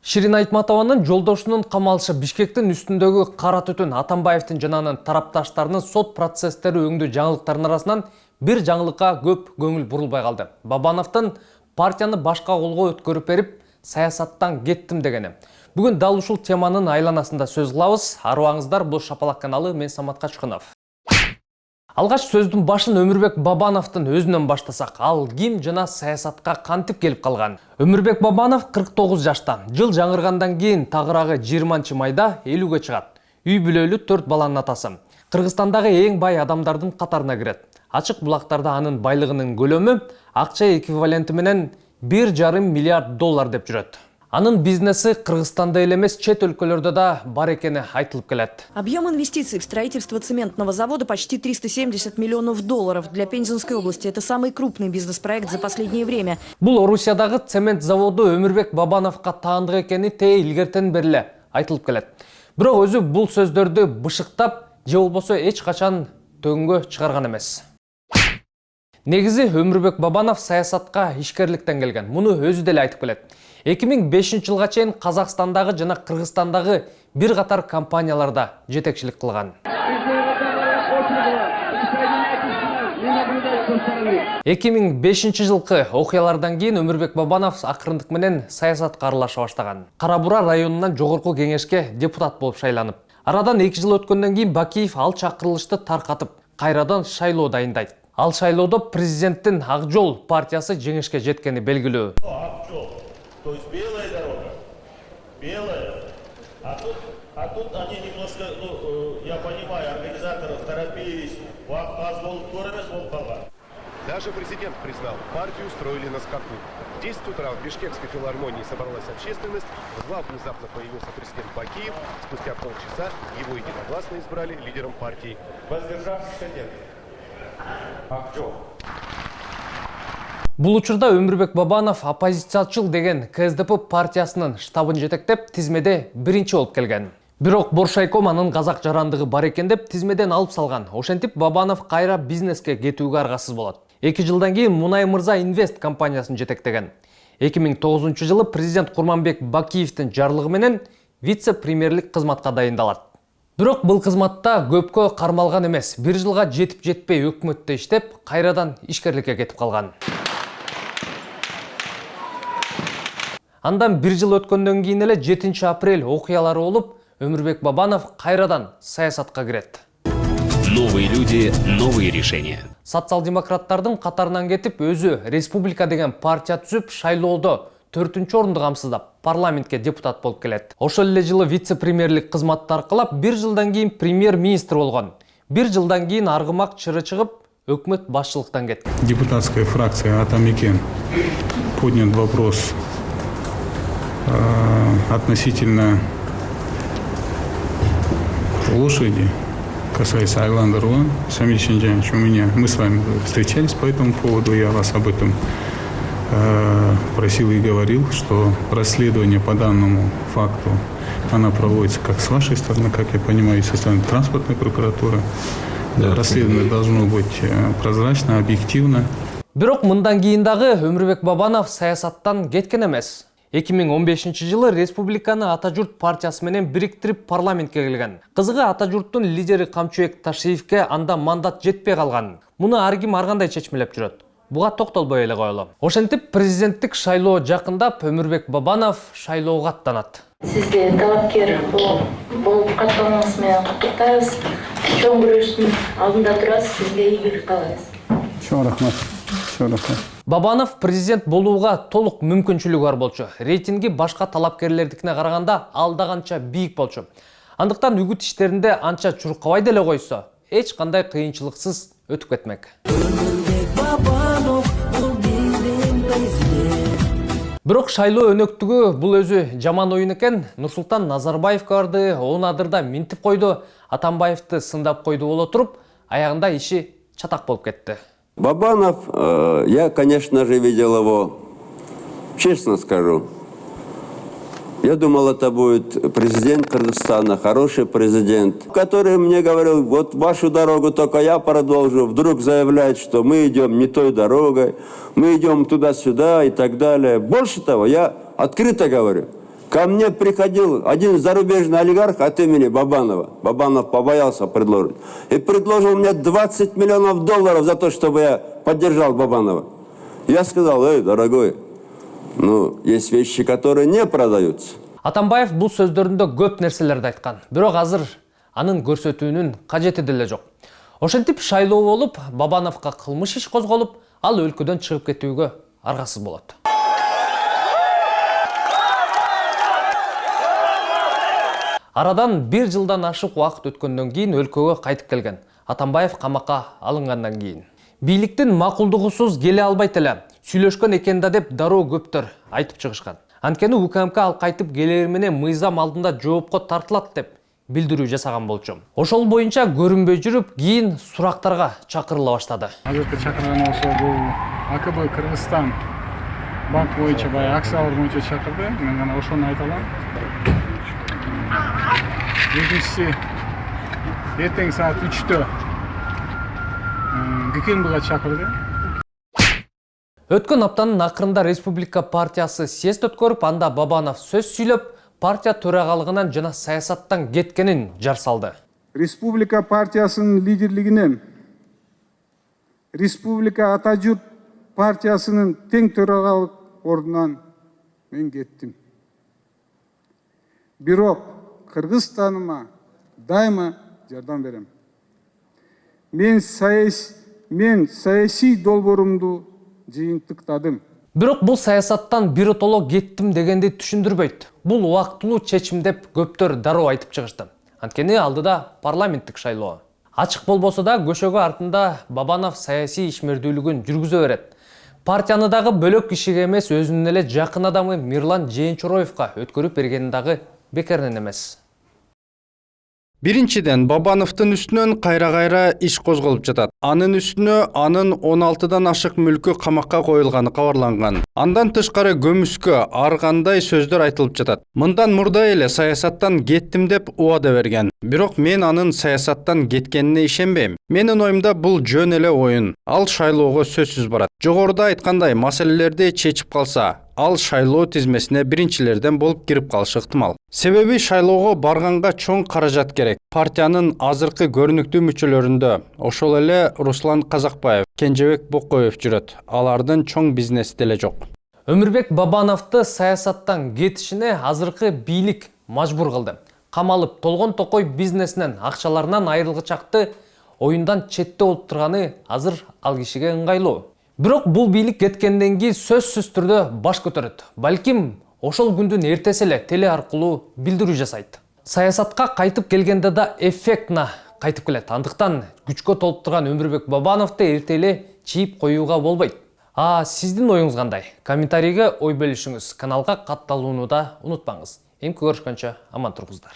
Ширин Айтматованын жолдошунун камалышы Бишкектин үстүндөгү кара түтүн Атамбаевдин жана анын тарапташтарынын сот процесстери өңдүү жаңылыктардын арасынан бир жаңылыкка көп көңүл бурулбай калды. Бабановдун партияны башка колго өткөрүп берип, саясаттан кеттим дегени. Бүгүн дал ушул теманын айланасында сөз кылабыз. Арыбаңыздар, бул Шапалак каналы, мен Самат Качкынов. Алгач сөздүн башын Өмүрбек Бабановдун өзүнөн баштасак, ал ким жана саясатка кантип келип калган? Өмүрбек Бабанов 49 жашта. Жыл жаңыргандан кийин тагыраагы 20-майда 50-ге чыгат. Үй бүлөлүү 4 баланын атасы. Кыргызстандагы эң бай адамдардын катарына кирет. Ачык булактарда анын байлыгынын көлөмү акча эквиваленти менен 1,5 миллиард доллар деп жүрөт. Анын бизнеси Кыргызстанда эле эмес, чет өлкөлөрдө да бар экени айтылып келет. Объем инвестиций в строительство цементного завода почти 370 миллионов долларов. Для Пензенской области это самый крупный бизнес-проект за последнее время. Бул Орусиядагы цемент заводу Өмүрбек Бабановго таандык экени илгертен бери эле айтылып келет. Бирок өзү бул сөздөрдү бышыктап, же болбосо эч качан төгүнгө чыгарган эмес. Негизи Өмүрбек Бабанов саясатка ишкерликтен келген. Муну өзү деле айтып келет. 2005 жылга чейин Казакстандагы жана Кыргызстандагы бир катар компанияларда жетекчилик кылган. 2005 жылкы окуялардан кийин Өмүрбек Бабанов акырындык менен саясатка аралаша баштаган. Кара-Бура районунан жогорку кеңешке депутат болуп шайланып. Арадан 2 жыл өткөндөн кийин Бакиев ал чакырылышты таркатып, кайрадан шайлоо дайындайт. Ал шайлоодо президенттин Ак жол партиясы жеңишке жеткени белгилүү. То есть белая дорога, белая, а тут они немножко, я понимаю, организаторы торопились, Даже президент признал, партию строили на скаку. В 10 утра в Бишкекской филармонии собралась общественность, в зал внезапно появился президент Бакиев, спустя полчаса его единогласно избрали лидером партии. Воздержавшийся нет. Акчо. Бул учурда Өмүрбек Бабанов оппозициячыл деген КСДП партиясынын штабын жетектеп, тизмеде биринчи болуп келген. Бирок Боршайком анын казак жарандыгы бар экен деп тизмеден алып салган. Ошентип Бабанов кайра бизнеске кетүүгө аргасыз болот. 2 жылдан кийин Мунай Мырза Инвест компаниясын жетектеген. 2009 жылы президент Курманбек Бакиевдин жарлыгы менен вице-премьерлик кызматка дайындалат. Бирок бул кызматта көпкө кармалган эмес. 1 жылга жетип жетпей өкмөттө иштеп, кайрадан ишкерликке кетип калган. Андан 1 жыл өткөндөн кийин эле 7 апрель окуялары болуп, Өмүрбек Бабанов кайрадан саясатка кирет. Новые люди, новые решения. Социал-демократтардын катарынан кетип, өзү Республика деген партия түзүп, шайлоодо 4-орунду камсыздап, парламентке депутат болуп келет. Ошол эле жылы вице-премьерлик кызматты аркалап, 1 жылдан кийин премьер-министр болгон. 1 жылдан кийин аргымак чыры чыгып, өкмөт башчылыктан кеткен. Депутатская фракция Атамекен поднят вопрос относительно лошади, касаясь Айланда Руан, Самиль Шинджанович, мы с вами встречались по этому поводу, я вас об этом просил и говорил, что расследование по данному факту, она проводится как с вашей стороны, как я понимаю, и со стороны транспортной прокуратуры. Да, расследование должно быть прозрачно, объективно. Бирок мындан кийин дагы Өмүрбек Бабанов саясаттан кеткен эмес. 2015 жылы Республиканы Ата журт партиясы менен бириктирип парламентке келген. Кызыгы Ата журттун лидери Камчыбек Ташиевке анда мандат жетпей калган. Муну ар ким ар кандай чечмелеп жүрөт. Буга токтолбой эле коелу. Ошентип президенттик шайлоо жакындап, Өмүрбек Бабанов шайлоого аттанат. Сизге талапкер болуп катканыңыз менен куттуктайбыз. Чоң күрөштүн алдында турасыз, сизге ийгилик каалайбыз. Чоң рахмат. Бабанов президент болууга толук мүмкүнчүлүгү бар болчу. Рейтинги башка талапкерлердикине караганда алда канча бийик болчу. Андыктан үгүт иштеринде анча чуркабай деле койсо, эч кандай кыйынчылыксыз өтүп кетмек. Бирок шайлоо өнөктүгү бул өзү жаман оюн экен. Нурсултан Назарбаевге барды, он адырда минтип койду, Атамбаевди сындап койду боло туруп, аягында иши чатак болуп кетти. Бабанов, я, конечно же, видел его, честно скажу. Я думал, это будет президент Кыргызстана, хороший президент, который мне говорил, вот вашу дорогу только я продолжу. Вдруг заявляет, что мы идем не той дорогой, мы идем туда-сюда и так далее. Больше того, я открыто говорю, Ко мне приходил один зарубежный олигарх от имени Бабанова. Бабанов побоялся предложить. И предложил мне 20 миллионов долларов за то, чтобы я поддержал Бабанова. Я сказал: эй, дорогой, есть вещи, которые не продаются. Атамбаев бул сөздөрүндө көп нерселерди айткан. Бирок азыр анын көрсөтүүнүн кажети деле жок. Ошентип шайлоо болуп, Бабановго кылмыш иш козголуп, ал өлкөдөн чыгып кетүүгө аргасыз болот. Арадан 1 жылдан ашык убакыт өткөндөн кийин өлкөгө кайтып келген. Атамбаев камакка алынгандан кийин бийликтин макулдугусуз келе албайт эле, сүйлөшкөн экен да деп дароо көптөр айтып чыгышкан. Анткени УКМК ал кайтып келери менен мыйзам алдында жоопко тартылат деп билдирүү жасаган болчу. Ошол боюнча көрүнбөй жүрүп, кийин сурактарга чакырыла баштады. Азыркы чакырган болсо бул АКБ Кыргызстан банк боюнча баягы акциялар боюнча чакырды. Мен гана ошону айта алам. Экинчиси эртең саат 3-тө ГКМБга чакырды. Өткөн аптанын акырында Республика партиясы съезд өткөрүп, анда Бабанов сөз сүйлөп, партия төрагалыгынан жана саясаттан кеткенин жар салды. Республика партиясынын лидерлигинен Республика Ата-Журт партиясынын тең төрагалык ордунан мен кеттим. Бирок Кыргызстаныма дайыма жардам берем. Мен саясий долбоорумду жыйынтыктадым. Бирок бул саясаттан биротоло кеттим дегенди түшүндүрбөйт. Бул убактылуу чечим деп көптөр дароо айтып чыгышты. Анткени алдыда парламенттик шайлоо. Ачык болбосо да көшөгө артында Бабанов саясий ишмердүүлүгүн жүргүзө берет. Партияны дагы бөлөк кишиге эмес, өзүнүн эле жакын адамы Мирлан Жээнчороевго өткөрүп бергени дагы бекерден эмес. Биринчиден, Бабановдун үстүнөн кайра-кайра иш козголуп жатат. Анын үстүнө анын 16дан ашык мүлкү камакка коюлганы кабарланган. Андан тышкары көмүскө ар кандай сөздөр айтылып жатат. Мындан мурда эле саясаттан кеттим деп убада берген. Бирок мен анын саясаттан кеткенине ишенбейм. Менин оюмда бул жөн эле оюн. Ал шайлоого сөзсүз барат. Жогоруда айткандай, маселелерди чечип калса, ал шайлоо тизмесине биринчилерден болуп кирип калышы ыктымал. Себеби шайлоого барганга чоң каражат керек. Партиянын азыркы көрүнүктүү мүчөлөрүндө ошол эле Руслан Казакбаев, Кенжебек Бокоев жүрөт. Алардын чоң бизнеси деле жок. Өмүрбек Бабановду саясаттан кетишине азыркы бийлик мажбур кылды. Камалып, толгон токой бизнесинен, акчаларынан айрылгычакты оюндан четте болуп турганы азыр ал кишиге ыңгайлуу. Бирок бул бийлик кеткенден кийин сөзсүз түрдө баш көтөрөт. Балким ошол күндүн эртеси эле теле аркылуу билдирүү жасайт. Саясатка кайтып келгенде да эффектна кайтып келет. Андыктан күчкө толуп турган Өмүрбек Бабановду эрте эле чийип коюуга болбойт. Сиздин оюңуз кандай? Комментарийге ой бөлүшүңүз. Каналга катталууну да унутпаңыз. Эмки көрүшкөнчө аман туруңуздар.